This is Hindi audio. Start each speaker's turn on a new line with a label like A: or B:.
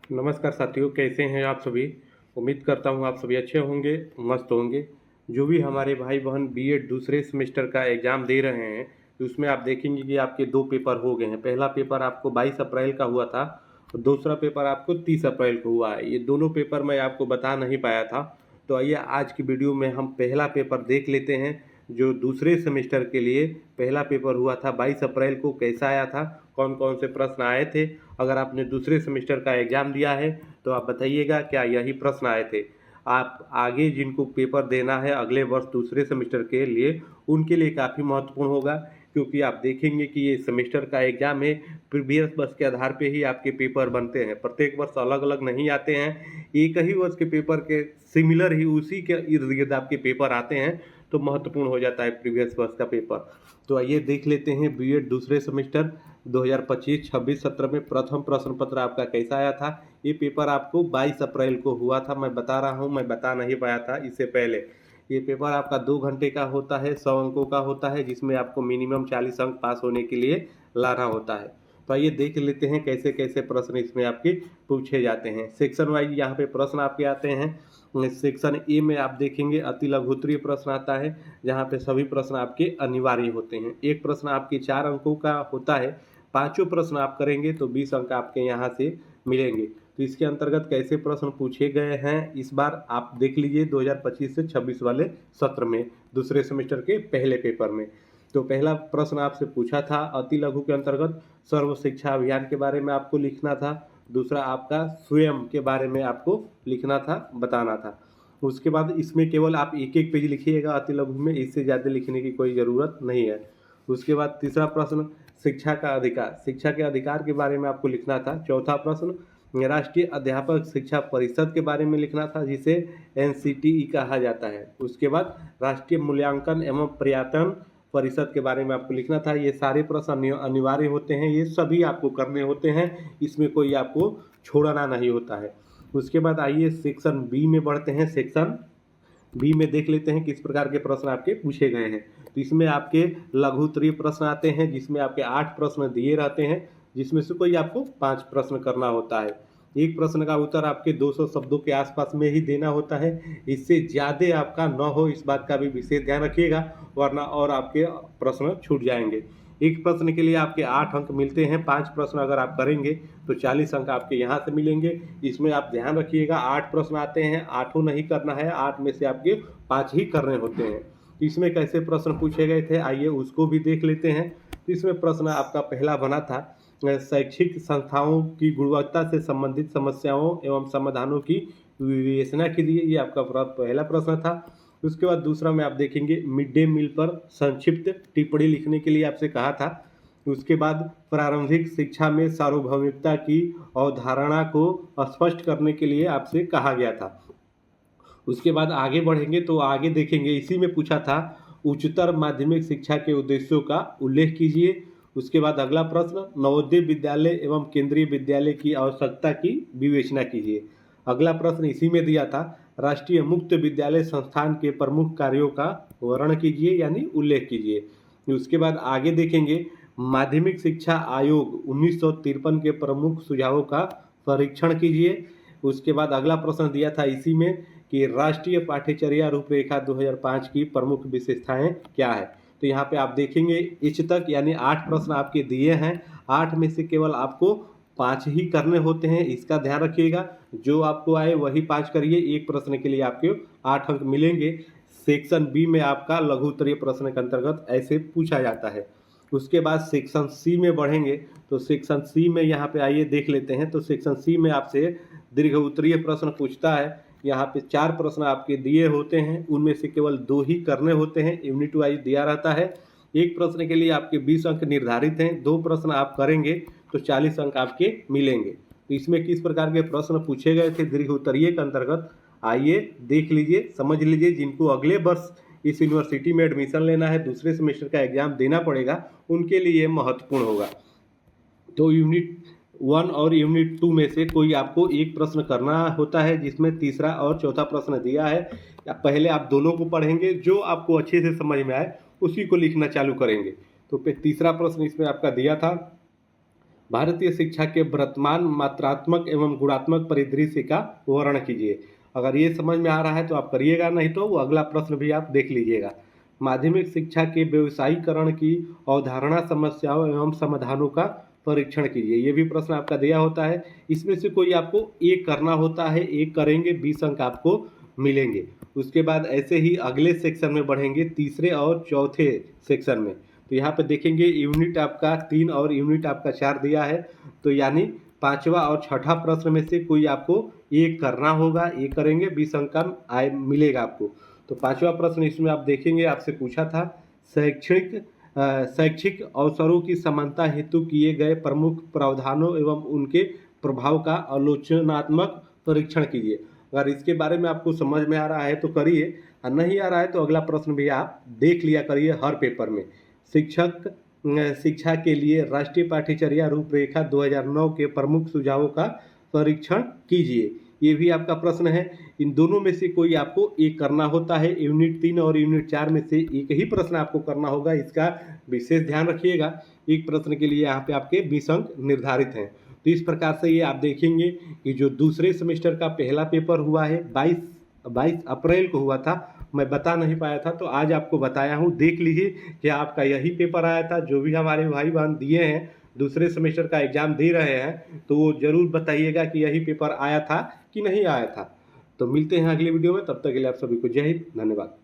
A: नमस्कार साथियों, कैसे हैं आप सभी। उम्मीद करता हूं आप सभी अच्छे होंगे, मस्त होंगे। जो भी हमारे भाई बहन बीएड दूसरे सेमेस्टर का एग्ज़ाम दे रहे हैं, तो उसमें आप देखेंगे कि आपके दो पेपर हो गए हैं। पहला पेपर आपको 22 अप्रैल का हुआ था और दूसरा पेपर आपको 30 अप्रैल को हुआ है। ये दोनों पेपर मैं आपको बता नहीं पाया था। तो आइए आज की वीडियो में हम पहला पेपर देख लेते हैं। जो दूसरे सेमेस्टर के लिए पहला पेपर हुआ था 22 अप्रैल को, कैसा आया था, कौन कौन से प्रश्न आए थे। अगर आपने दूसरे सेमेस्टर का एग्ज़ाम दिया है तो आप बताइएगा क्या यही प्रश्न आए थे। आप आगे जिनको पेपर देना है अगले वर्ष दूसरे सेमेस्टर के लिए, उनके लिए काफ़ी महत्वपूर्ण होगा, क्योंकि आप देखेंगे कि ये सेमेस्टर का एग्ज़ाम है, प्रीवियस वर्ष के आधार पे ही आपके पेपर बनते हैं। प्रत्येक वर्ष अलग अलग नहीं आते हैं, एक ही वर्ष के पेपर के सिमिलर ही उसी के इर्द गिर्द आपके पेपर आते हैं, तो महत्वपूर्ण हो जाता है प्रीवियस वर्ष का पेपर। तो आइए देख लेते हैं बीएड दूसरे सेमेस्टर 2025-26 सत्र में प्रथम प्रश्न पत्र आपका कैसा आया था। ये पेपर आपको 22 अप्रैल को हुआ था। मैं बता रहा हूँ, मैं बता नहीं पाया था इससे पहले। ये पेपर आपका 2 घंटे का होता है, 100 अंकों का होता है, जिसमें आपको मिनिमम 40 अंक पास होने के लिए लाना होता है। तो आइए देख लेते हैं कैसे कैसे प्रश्न इसमें आपके पूछे जाते हैं। सेक्शन वाइज यहाँ पे प्रश्न आपके आते हैं। सेक्शन ए में आप देखेंगे अति लघुत्तरीय प्रश्न आता है, जहाँ पे सभी प्रश्न आपके अनिवार्य होते हैं। एक प्रश्न आपके 4 अंकों का होता है, पांचों प्रश्न आप करेंगे तो 20 अंक आपके यहाँ से मिलेंगे। तो इसके अंतर्गत कैसे प्रश्न पूछे गए हैं इस बार आप देख लीजिए 2025 से 26 वाले सत्र में, दूसरे सेमेस्टर के पहले पेपर में। तो पहला प्रश्न आपसे पूछा था अति लघु के अंतर्गत सर्व शिक्षा अभियान के बारे में आपको लिखना था। दूसरा आपका स्वयं के बारे में आपको लिखना था, बताना था। उसके बाद इसमें केवल आप एक एक पेज लिखिएगा अति लघु में, इससे ज़्यादा लिखने की कोई ज़रूरत नहीं है। उसके बाद तीसरा प्रश्न शिक्षा का अधिकार, शिक्षा के अधिकार के बारे में आपको लिखना था। चौथा प्रश्न राष्ट्रीय अध्यापक शिक्षा परिषद के बारे में लिखना था, जिसे एनसीटीई कहा जाता है। उसके बाद राष्ट्रीय मूल्यांकन एवं प्रत्यायन परिषद के बारे में आपको लिखना था। ये सारे प्रश्न अनिवार्य होते हैं, ये सभी आपको करने होते हैं, इसमें कोई आपको छोड़ना नहीं होता है। उसके बाद आइए सेक्शन बी में बढ़ते हैं। सेक्शन बी में देख लेते हैं किस प्रकार के प्रश्न आपके पूछे गए हैं। तो इसमें आपके लघु उत्तरीय प्रश्न आते हैं, जिसमें आपके 8 प्रश्न दिए रहते हैं, जिसमें से कोई आपको 5 प्रश्न करना होता है। एक प्रश्न का उत्तर आपके 200 शब्दों के आसपास में ही देना होता है, इससे ज़्यादा आपका न हो इस बात का भी विशेष ध्यान रखिएगा, वरना और आपके प्रश्न छूट जाएंगे। एक प्रश्न के लिए आपके 8 अंक मिलते हैं, 5 प्रश्न अगर आप करेंगे तो 40 अंक आपके यहाँ से मिलेंगे। इसमें आप ध्यान रखिएगा 8 प्रश्न आते हैं, 8 नहीं करना है, 8 में से आपके 5 ही करने होते हैं। इसमें कैसे प्रश्न पूछे गए थे आइए उसको भी देख लेते हैं। तो इसमें प्रश्न आपका पहला बना था शैक्षिक संस्थाओं की गुणवत्ता से संबंधित समस्याओं एवं समाधानों की विवेचना कीजिए, ये आपका पहला प्रश्न था। उसके बाद दूसरा में आप देखेंगे मिड डे मील पर संक्षिप्त टिप्पणी लिखने के लिए आपसे कहा था। उसके बाद प्रारंभिक शिक्षा में सार्वभौमिकता की अवधारणा को स्पष्ट करने के लिए आपसे कहा गया था। उसके बाद आगे बढ़ेंगे तो आगे देखेंगे इसी में पूछा था उच्चतर माध्यमिक शिक्षा के उद्देश्यों का उल्लेख कीजिए। उसके बाद अगला प्रश्न नवोदय विद्यालय एवं केंद्रीय विद्यालय की आवश्यकता की विवेचना कीजिए। अगला प्रश्न इसी में दिया था राष्ट्रीय मुक्त विद्यालय संस्थान के प्रमुख कार्यों का वर्णन कीजिए, यानी उल्लेख कीजिए। उसके बाद आगे देखेंगे माध्यमिक शिक्षा आयोग 1953 के प्रमुख सुझावों का परीक्षण कीजिए। उसके बाद अगला प्रश्न दिया था इसी में कि राष्ट्रीय पाठ्यचर्या रूपरेखा 2005 की प्रमुख विशेषताएं क्या है। तो यहाँ पे आप देखेंगे इच तक यानी 8 प्रश्न आपके दिए हैं, 8 में से केवल आपको 5 ही करने होते हैं, इसका ध्यान रखिएगा। जो आपको आए वही 5 करिए, एक प्रश्न के लिए आपके 8 अंक मिलेंगे। सेक्शन बी में आपका लघु उत्तरीय प्रश्न के अंतर्गत ऐसे पूछा जाता है। उसके बाद सेक्शन सी में बढ़ेंगे तो सेक्शन सी में यहाँ पे आइए देख लेते हैं। तो सेक्शन सी में आपसे दीर्घ उत्तरीय प्रश्न पूछता है। यहाँ पे 4 प्रश्न आपके दिए होते हैं, उनमें से केवल 2 ही करने होते हैं, यूनिट वाइज दिया रहता है। एक प्रश्न के लिए आपके 20 अंक निर्धारित हैं, 2 प्रश्न आप करेंगे तो 40 अंक आपके मिलेंगे। तो इसमें किस प्रकार के प्रश्न पूछे गए थे दीर्घ उत्तरीय के अंतर्गत आइए देख लीजिए, समझ लीजिए। जिनको अगले वर्ष इस यूनिवर्सिटी में एडमिशन लेना है, दूसरे सेमेस्टर का एग्जाम देना पड़ेगा, उनके लिए महत्वपूर्ण होगा। तो यूनिट 1 और यूनिट 2 में से कोई आपको एक प्रश्न करना होता है, जिसमें तीसरा और चौथा प्रश्न दिया है। पहले आप दोनों को पढ़ेंगे, जो आपको अच्छे से समझ में आए उसी को लिखना चालू करेंगे। तो तीसरा प्रश्न इसमें आपका दिया था भारतीय शिक्षा के वर्तमान मात्रात्मक एवं गुणात्मक परिदृश्य का वर्णन कीजिए। अगर ये समझ में आ रहा है तो आप करिएगा, नहीं तो वो अगला प्रश्न भी आप देख लीजिएगा। माध्यमिक शिक्षा के व्यवसायीकरण की अवधारणा, समस्याओं एवं समाधानों का परीक्षण कीजिए। ये भी प्रश्न आपका दिया होता है। इसमें से कोई आपको एक करना होता है, एक करेंगे 20 अंक आपको मिलेंगे। उसके बाद ऐसे ही अगले सेक्शन में बढ़ेंगे, तीसरे और चौथे सेक्शन में। तो यहाँ पे देखेंगे यूनिट आपका 3 और यूनिट आपका 4 दिया है। तो यानी पांचवा और छठा प्रश्न में से कोई आपको एक करना होगा, एक करेंगे 20 अंक का आय मिलेगा आपको। तो पांचवा प्रश्न इसमें आप देखेंगे, आपसे पूछा था शैक्षिक अवसरों की समानता हेतु किए गए प्रमुख प्रावधानों एवं उनके प्रभाव का आलोचनात्मक परीक्षण कीजिए। अगर इसके बारे में आपको समझ में आ रहा है तो करिए, और नहीं आ रहा है तो अगला प्रश्न भी आप देख लिया करिए हर पेपर में। शिक्षा के लिए राष्ट्रीय पाठ्यचर्या रूपरेखा 2009 के प्रमुख सुझावों का परीक्षण कीजिए। ये भी आपका प्रश्न है। इन दोनों में से कोई आपको एक करना होता है। यूनिट 3 और यूनिट 4 में से एक ही प्रश्न आपको करना होगा, इसका विशेष ध्यान रखिएगा। एक प्रश्न के लिए यहाँ पे आपके 20 अंक निर्धारित हैं। तो इस प्रकार से ये आप देखेंगे कि जो दूसरे सेमेस्टर का पहला पेपर हुआ है 22 अप्रैल को हुआ था। मैं बता नहीं पाया था तो आज आपको बताया हूँ। देख लीजिए कि आपका यही पेपर आया था। जो भी हमारे भाई बहन दिए हैं, दूसरे सेमेस्टर का एग्ज़ाम दे रहे हैं, तो वो ज़रूर बताइएगा कि यही पेपर आया था कि नहीं आया था। तो मिलते हैं अगले वीडियो में, तब तक के लिए आप सभी को जय हिंद, धन्यवाद।